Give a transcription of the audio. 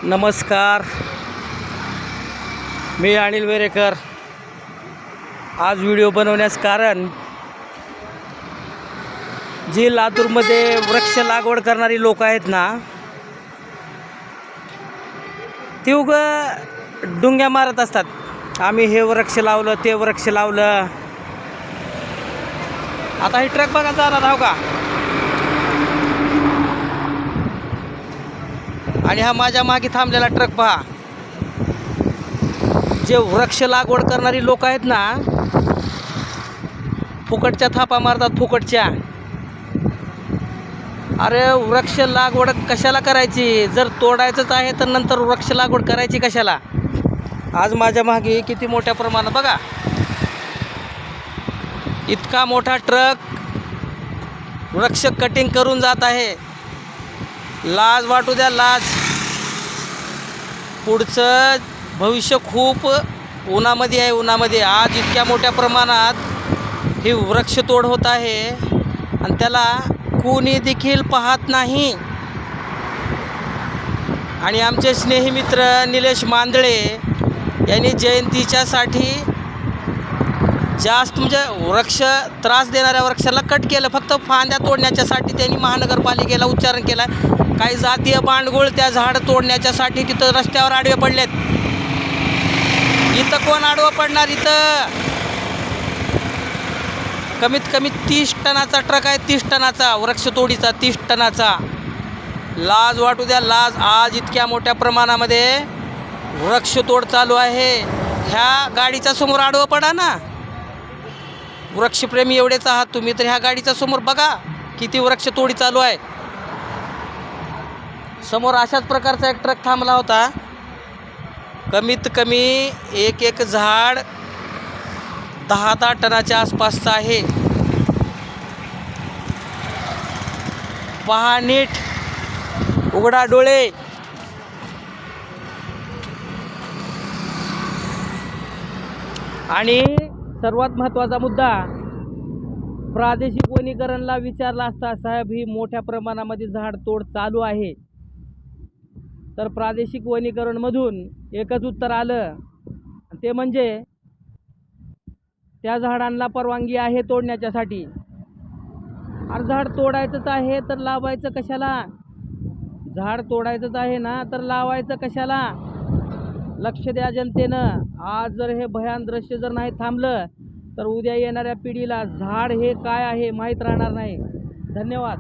नमस्कार, मी अनिल वेरेकर। आज व्हिडिओ बनवण्यास कारण जी लातूरमध्ये वृक्ष लागवड करणारी लोक आहेत ना, ती डुंग्या मारत असतात। आम्ही हे वृक्ष लावलं, ते वृक्ष लावलं। आता ही ट्रक बघा जाणार आहो का, आणि हा माझ्या मागे थांबलेला ट्रक पहा। जे वृक्ष लागवड करणारी लोक आहेत ना, फुकटच्या थापा मारतात, फुकटच्या। अरे वृक्ष लागवड कशाला करायची? जर तोडायचंच आहे तर नंतर वृक्ष लागवड करायची कशाला? आज माझ्या मागे किती मोठ्या प्रमाणात बघा, इतका मोठा ट्रक वृक्ष कटिंग करून जात आहे। लाज वाटू द्या, लाज। पुढचं भविष्य खूप उन्हामध्ये आहे, उन्हामध्ये। आज इतक्या मोठ्या प्रमाणात ही वृक्षतोड होत आहे आणि त्याला कोणी देखील पाहत नाही। आणि आमचे स्नेही मित्र निलेश मांदळे यांनी जयंतीच्यासाठी जास्त म्हणजे वृक्ष त्रास देणाऱ्या वृक्षाला कट केलं, फक्त फांद्या तोडण्याच्यासाठी त्यांनी महानगरपालिकेला उच्चारण केलं। काही जातीय बांडगुळ त्या झाड तोडण्याच्यासाठी तिथं रस्त्यावर आडवे पडलेत। इथं कोण आडवं पडणार? इथं कमीत कमी 30 टनाचा ट्रक आहे, 30 टनाचा वृक्षतोडीचा, 30 टनाचा। लाज वाटू द्या, लाज। आज इतक्या मोठ्या प्रमाणामध्ये वृक्षतोड चालू आहे। ह्या गाडीच्या समोर आडवं पडा ना, वृक्षप्रेमी एवढेच आहात तुम्ही, तर ह्या गाडीच्या समोर बघा किती वृक्षतोडी चालू आहे। समोर अशाच प्रकारचा एक ट्रक थांबला होता। कमीत कमी एक झाड 10 टनाच्या आसपासचं आहे। पहा नीट, उघडा डोळे। आणि सर्वात महत्त्वाचा मुद्दा, प्रादेशिक वनीकरणला विचारला असता, साहेब ही मोठ्या प्रमाणामध्ये झाड तोड चालू आहे, तर प्रादेशिक वनीकरणमधून एकच उत्तर आलं, ते म्हणजे त्या झाडांना परवानगी आहे तोडण्याच्यासाठी। अरे झाड तोडायचंच आहे तर लावायचं कशाला? झाड तोडायचंच आहे ना, तर लावायचं कशाला? लक्ष द्या जनतेनं। आज जर हे भयान दृश्य जर नाही थांबलं तर उद्या येणाऱ्या पिढीला झाड हे काय आहे माहीत राहणार नाही। धन्यवाद।